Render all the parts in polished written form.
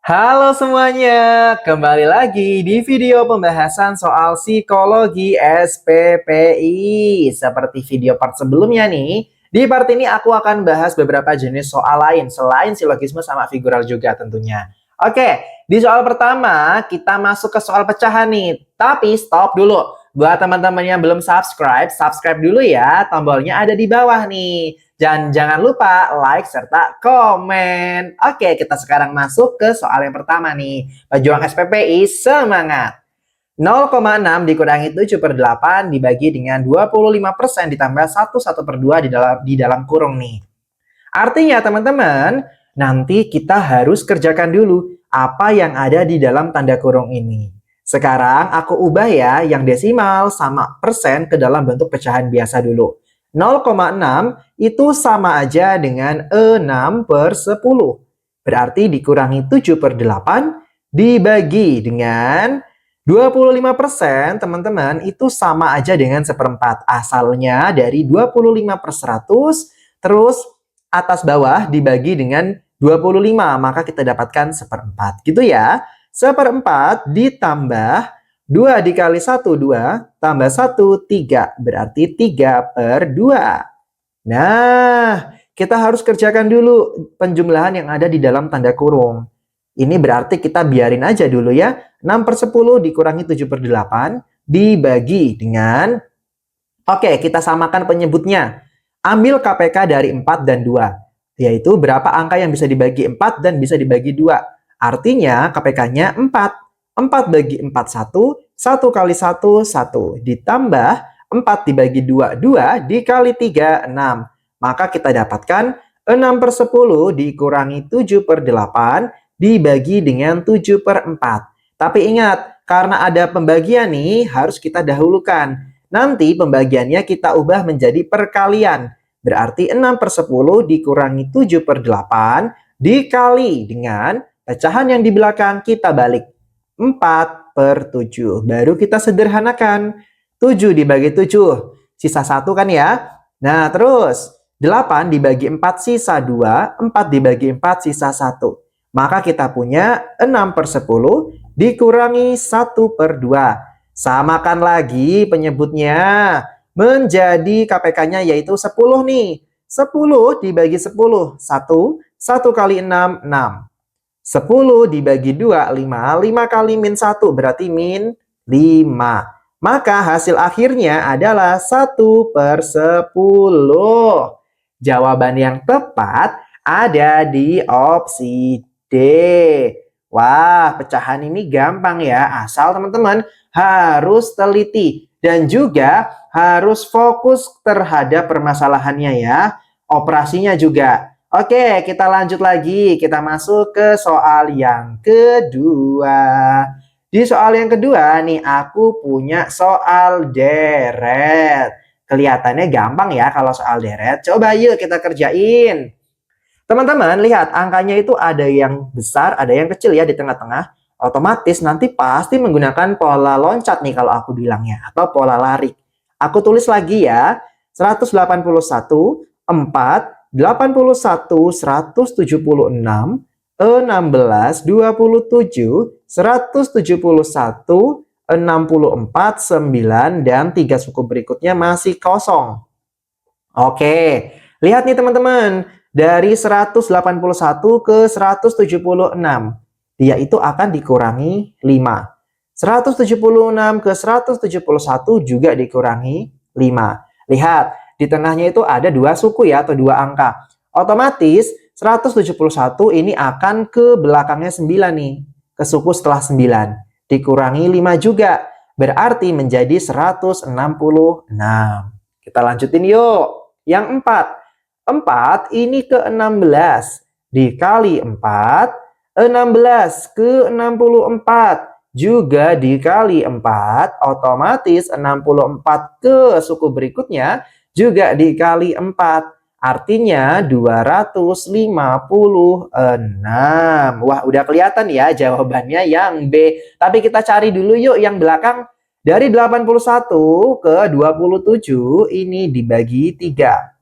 Halo semuanya, kembali lagi di video pembahasan soal psikologi SPPI. Seperti video part sebelumnya nih, di part ini aku akan bahas beberapa jenis soal lain selain silogisme sama figural juga tentunya. Oke, di soal pertama kita masuk ke soal pecahan nih. Tapi stop dulu. Buat teman-teman yang belum subscribe, subscribe dulu ya. Tombolnya ada di bawah nih. Dan jangan lupa like serta komen. Oke, kita sekarang masuk ke soal yang pertama nih. Pejuang SPPI semangat. 0,6 dikurangi 7/8 dibagi dengan 25% ditambah 1/2 di dalam kurung nih. Artinya teman-teman, nanti kita harus kerjakan dulu apa yang ada di dalam tanda kurung ini. Sekarang aku ubah ya yang desimal sama persen ke dalam bentuk pecahan biasa dulu. 0,6 itu sama aja dengan 6/10. Berarti dikurangi 7/8 dibagi dengan 25%, teman-teman, itu sama aja dengan 1/4. Asalnya dari 25/100, terus atas bawah dibagi dengan 25, maka kita dapatkan 1/4. Gitu ya. 1/4 ditambah 2 dikali 1, 2, tambah 1, 3. Berarti 3/2. Nah, kita harus kerjakan dulu penjumlahan yang ada di dalam tanda kurung. Ini berarti kita biarin aja dulu ya. 6/10 dikurangi 7/8 dibagi dengan... Oke, kita samakan penyebutnya. Ambil KPK dari 4 dan 2. Yaitu berapa angka yang bisa dibagi 4 dan bisa dibagi 2. Artinya KPK-nya 4. 4 bagi 4, 1. 1 kali 1, 1. Ditambah 4 dibagi 2, 2. Dikali 3, 6. Maka kita dapatkan 6/10 dikurangi 7/8 dibagi dengan 7/4. Tapi ingat, karena ada pembagian nih, harus kita dahulukan. Nanti pembagiannya kita ubah menjadi perkalian. Berarti 6/10 dikurangi 7/8 dikali dengan pecahan yang di belakang kita balik. 4/7. Baru kita sederhanakan. 7 dibagi 7. Sisa 1 kan ya? Nah, terus 8 dibagi 4 sisa 2. 4 dibagi 4 sisa 1. Maka kita punya 6/10 dikurangi 1/2. Samakan lagi penyebutnya. Menjadi KPK-nya yaitu 10 nih. 10 dibagi 10. 1. 1 kali 6, 6. 10 dibagi 2, 5. 5 kali min 1 berarti min 5. Maka hasil akhirnya adalah 1/10. Jawaban yang tepat ada di opsi D. Wah, pecahan ini gampang ya. Asal teman-teman harus teliti. Dan juga harus fokus terhadap permasalahannya ya. Operasinya juga. Oke, kita lanjut lagi. Kita masuk ke soal yang kedua. Di soal yang kedua nih, aku punya soal deret. Kelihatannya gampang ya kalau soal deret. Coba yuk kita kerjain. Teman-teman, lihat angkanya itu ada yang besar, ada yang kecil ya di tengah-tengah. Otomatis nanti pasti menggunakan pola loncat nih kalau aku bilangnya. Atau pola lari. Aku tulis lagi ya. 181, 4, 81, 176, 16, 27, 171, 64, 9, dan 3 suku berikutnya masih kosong. Oke, lihat nih teman-teman. Dari 181 ke 176, dia itu akan dikurangi 5. 176 ke 171 juga dikurangi 5. Lihat, di tengahnya itu ada 2 suku ya, atau 2 angka. Otomatis 171 ini akan ke belakangnya 9 nih. Ke suku setelah 9. Dikurangi 5 juga. Berarti menjadi 166. Kita lanjutin yuk. Yang 4. 4 ini ke 16. Dikali 4. 16 ke 64. Juga dikali 4. Otomatis 64 ke suku berikutnya juga dikali 4. Artinya 256. Wah, udah kelihatan ya jawabannya yang B. Tapi kita cari dulu yuk yang belakang. Dari 81 ke 27 ini dibagi 3.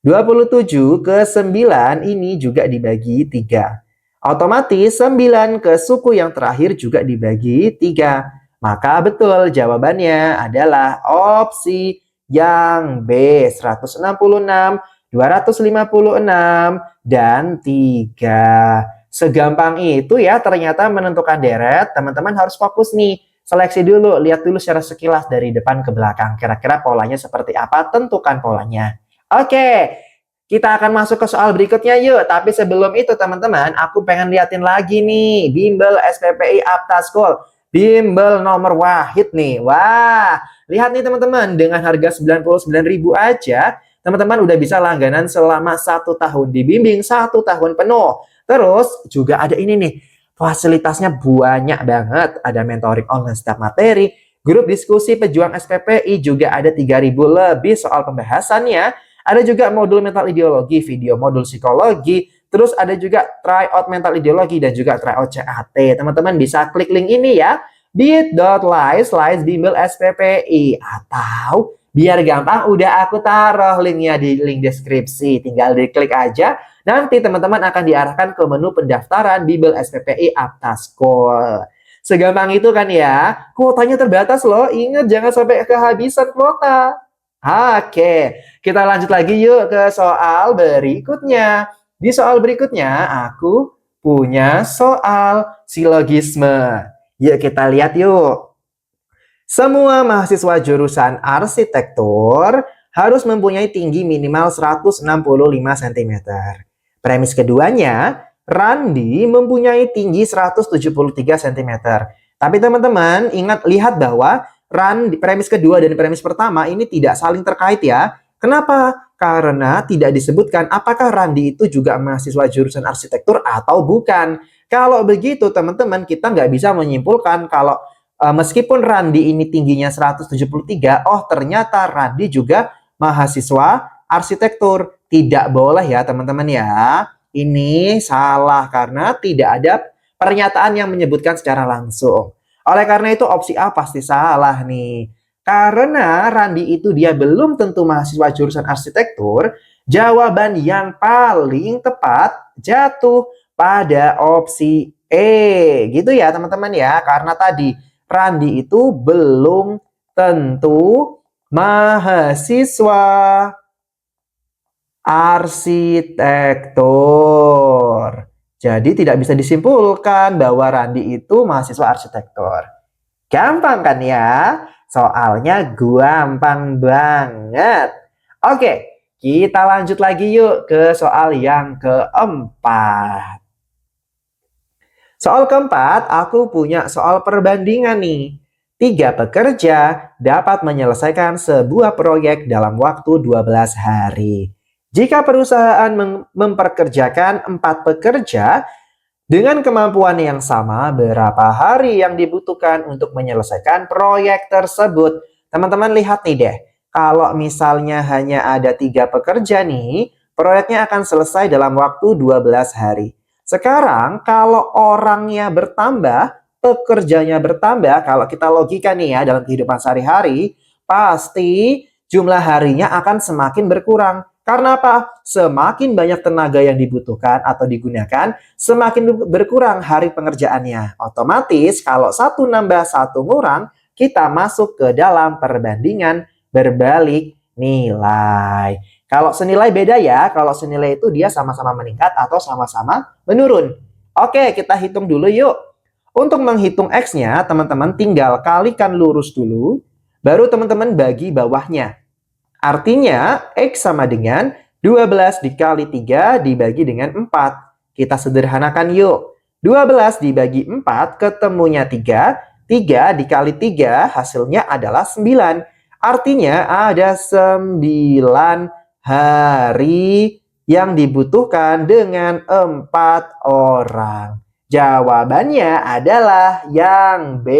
27 ke 9 ini juga dibagi 3. Otomatis 9 ke suku yang terakhir juga dibagi 3. Maka betul jawabannya adalah opsi yang B, 166, 256, dan 3. Segampang itu ya ternyata menentukan deret. Teman-teman harus fokus nih. Seleksi dulu, lihat dulu secara sekilas dari depan ke belakang. Kira-kira polanya seperti apa, tentukan polanya. Oke, kita akan masuk ke soal berikutnya yuk. Tapi sebelum itu teman-teman, aku pengen liatin lagi nih bimbel SPPI Aptaskol. Bimbel nomor wahid nih. Wah, lihat nih teman-teman, dengan harga 99.000 aja, teman-teman udah bisa langganan selama 1 tahun, dibimbing 1 tahun penuh. Terus juga ada ini nih, fasilitasnya banyak banget. Ada mentoring online setiap materi, grup diskusi pejuang SPPI, juga ada 3.000 lebih soal pembahasannya. Ada juga modul mental ideologi, video modul psikologi, terus ada juga tryout mental ideologi dan juga tryout CAT. Teman-teman bisa klik link ini ya, bit.ly/bimbel SPPI, atau biar gampang udah aku taruh linknya di link deskripsi. Tinggal diklik aja, nanti teman-teman akan diarahkan ke menu pendaftaran bimbel SPPI Aptaskol. Segampang itu kan ya, kuotanya terbatas loh, ingat jangan sampai kehabisan kuota. Oke, kita lanjut lagi yuk ke soal berikutnya. Di soal berikutnya, aku punya soal silogisme. Yuk kita lihat yuk. Semua mahasiswa jurusan arsitektur harus mempunyai tinggi minimal 165 cm. Premis keduanya, Randi mempunyai tinggi 173 cm. Tapi teman-teman lihat bahwa premis kedua dan premis pertama ini tidak saling terkait ya. Kenapa? Karena tidak disebutkan apakah Randi itu juga mahasiswa jurusan arsitektur atau bukan. Kalau begitu teman-teman, kita nggak bisa menyimpulkan kalau meskipun Randi ini tingginya 173, oh ternyata Randi juga mahasiswa arsitektur. Tidak boleh ya teman-teman ya. Ini salah karena tidak ada pernyataan yang menyebutkan secara langsung. Oleh karena itu opsi A pasti salah nih. Karena Randi itu dia belum tentu mahasiswa jurusan arsitektur, jawaban yang paling tepat jatuh pada opsi E. Gitu ya teman-teman ya. Karena tadi Randi itu belum tentu mahasiswa arsitektur. Jadi tidak bisa disimpulkan bahwa Randi itu mahasiswa arsitektur. Gampang kan ya? Soalnya gampang banget. Oke, kita lanjut lagi yuk ke soal yang keempat. Soal keempat, aku punya soal perbandingan nih. 3 pekerja dapat menyelesaikan sebuah proyek dalam waktu 12 hari. Jika perusahaan memperkerjakan 4 pekerja dengan kemampuan yang sama, berapa hari yang dibutuhkan untuk menyelesaikan proyek tersebut? Teman-teman lihat nih deh, kalau misalnya hanya ada 3 pekerja nih, proyeknya akan selesai dalam waktu 12 hari. Sekarang kalau orangnya bertambah, pekerjanya bertambah, kalau kita logika nih ya dalam kehidupan sehari-hari, pasti jumlah harinya akan semakin berkurang. Karena apa? Semakin banyak tenaga yang dibutuhkan atau digunakan, semakin berkurang hari pengerjaannya. Otomatis kalau 1 nambah 1 ngurang, kita masuk ke dalam perbandingan berbalik nilai. Kalau senilai beda ya, kalau senilai itu dia sama-sama meningkat atau sama-sama menurun. Oke, kita hitung dulu yuk. Untuk menghitung X-nya, teman-teman tinggal kalikan lurus dulu, baru teman-teman bagi bawahnya. Artinya, X sama dengan 12 dikali 3 dibagi dengan 4. Kita sederhanakan yuk. 12 dibagi 4 ketemunya 3. 3 dikali 3 hasilnya adalah 9. Artinya ada 9 hari yang dibutuhkan dengan 4 orang. Jawabannya adalah yang B.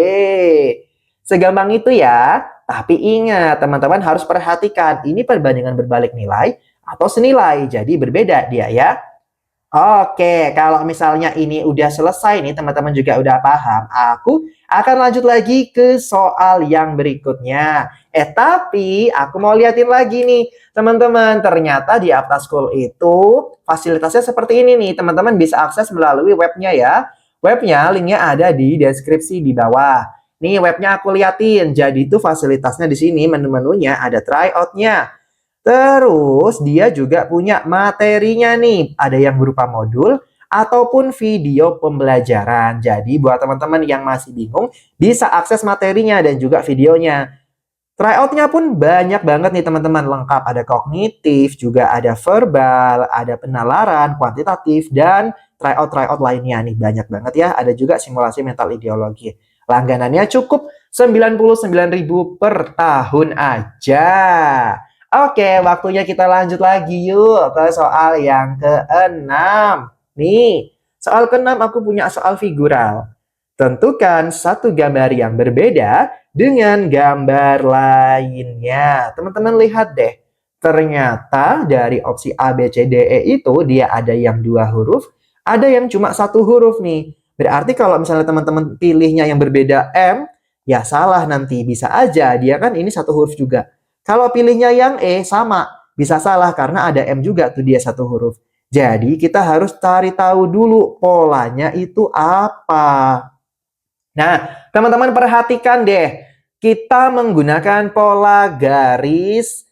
Segampang itu ya. Tapi ingat, teman-teman harus perhatikan, ini perbandingan berbalik nilai atau senilai, jadi berbeda dia ya. Oke, kalau misalnya ini udah selesai nih, teman-teman juga udah paham, aku akan lanjut lagi ke soal yang berikutnya. Tapi aku mau liatin lagi nih, teman-teman. Ternyata di Aptaschool itu fasilitasnya seperti ini nih. Teman-teman bisa akses melalui webnya ya. Webnya, linknya ada di deskripsi di bawah. Nih webnya aku liatin. Jadi itu fasilitasnya di sini, menu-menunya ada tryout-nya. Terus dia juga punya materinya nih. Ada yang berupa modul ataupun video pembelajaran. Jadi buat teman-teman yang masih bingung, bisa akses materinya dan juga videonya. Tryout-nya pun banyak banget nih teman-teman, lengkap. Ada kognitif, juga ada verbal, ada penalaran, kuantitatif, dan tryout-tryout lainnya nih. Banyak banget ya, ada juga simulasi mental ideologi. Langganannya cukup 99.000 per tahun aja. Oke, waktunya kita lanjut lagi yuk ke soal yang keenam. Nih, soal keenam aku punya soal figural. Tentukan satu gambar yang berbeda dengan gambar lainnya. Teman-teman lihat deh. Ternyata dari opsi A, B, C, D, E itu dia ada yang 2 huruf, ada yang cuma 1 huruf nih. Berarti kalau misalnya teman-teman pilihnya yang berbeda M, ya salah nanti. Bisa aja, dia kan ini 1 huruf juga. Kalau pilihnya yang E, sama. Bisa salah karena ada M juga tuh dia 1 huruf. Jadi kita harus cari tahu dulu polanya itu apa. Nah, teman-teman perhatikan deh. Kita menggunakan pola garis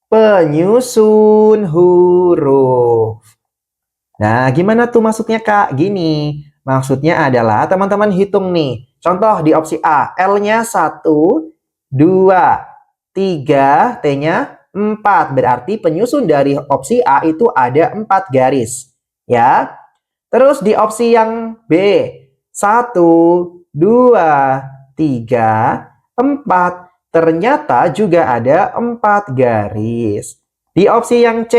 penyusun huruf. Nah, gimana tuh maksudnya, Kak? Gini, maksudnya adalah teman-teman hitung nih. Contoh di opsi A, L-nya 1, 2, 3, T-nya 4. Berarti penyusun dari opsi A itu ada 4 garis. Ya. Terus di opsi yang B, 1, 2, 3, 4. Ternyata juga ada 4 garis. Di opsi yang C,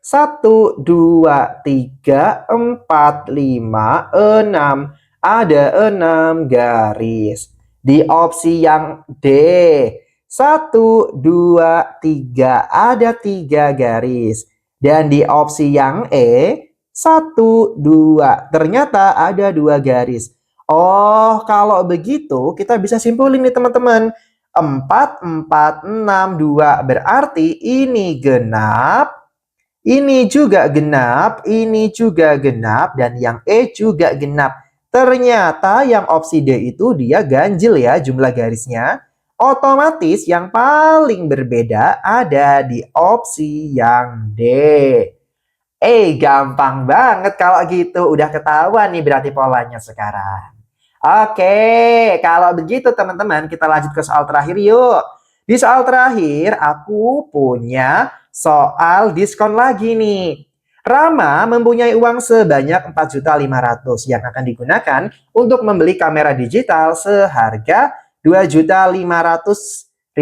1, 2, 3, 4, 5, 6. Ada 6 garis. Di opsi yang D, 1, 2, 3. Ada 3 garis. Dan di opsi yang E, 1, 2. Ternyata ada 2 garis. Oh, kalau begitu kita bisa simpulin nih teman-teman. 4, 4, 6, 2. Berarti ini genap. Ini juga genap, ini juga genap, dan yang E juga genap. Ternyata yang opsi D itu dia ganjil ya jumlah garisnya. Otomatis yang paling berbeda ada di opsi yang D. Gampang banget kalau gitu. Udah ketahuan nih berarti polanya sekarang. Oke, kalau begitu teman-teman kita lanjut ke soal terakhir yuk. Di soal terakhir aku punya soal diskon lagi nih. Rama mempunyai uang sebanyak 4.500.000 yang akan digunakan untuk membeli kamera digital seharga Rp2.500.000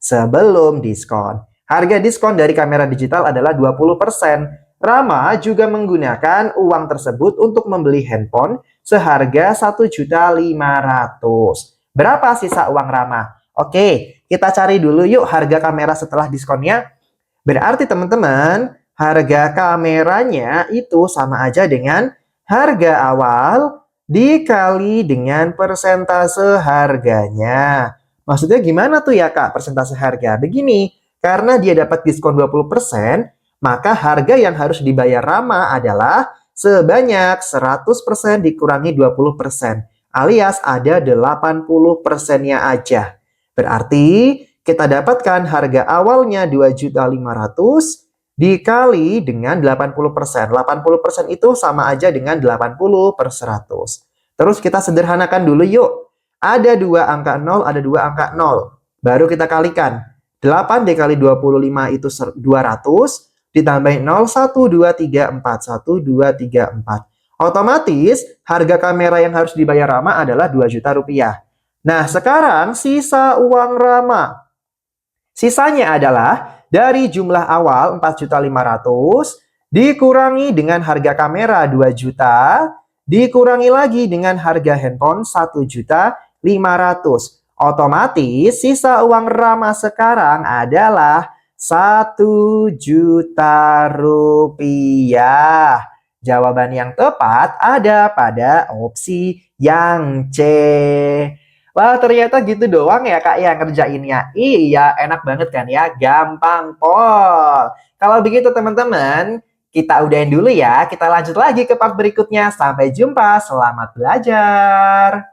sebelum diskon. Harga diskon dari kamera digital adalah 20%. Rama juga menggunakan uang tersebut untuk membeli handphone seharga 1.500.000. Berapa sisa uang Rama? Oke, kita cari dulu yuk harga kamera setelah diskonnya. Berarti teman-teman, harga kameranya itu sama aja dengan harga awal dikali dengan persentase harganya. Maksudnya gimana tuh ya Kak persentase harga? Begini, karena dia dapat diskon 20%, maka harga yang harus dibayar Rama adalah sebanyak 100% dikurangi 20%. Alias ada 80%-nya aja. Berarti kita dapatkan harga awalnya 2.500.000 dikali dengan 80%. 80% itu sama aja dengan 80 per 100. Terus kita sederhanakan dulu yuk. Ada 2 angka 0, ada 2 angka 0. Baru kita kalikan. 8 dikali 25 itu 200. Ditambahin 0, 1, 2, 3, 4. 1, 2, 3, 4. Otomatis harga kamera yang harus dibayar Rama adalah 2 juta rupiah. Nah, sekarang sisa uang Rama. Sisanya adalah dari jumlah awal 4.500.000 dikurangi dengan harga kamera 2 juta, dikurangi lagi dengan harga handphone 1.500.000. Otomatis sisa uang Rama sekarang adalah 1 juta rupiah. Jawaban yang tepat ada pada opsi yang C. Wah, ternyata gitu doang ya Kak ya ngerjainnya. Iya, enak banget kan ya, gampang pol. Kalau begitu teman-teman, kita udahin dulu ya. Kita lanjut lagi ke part berikutnya. Sampai jumpa, selamat belajar.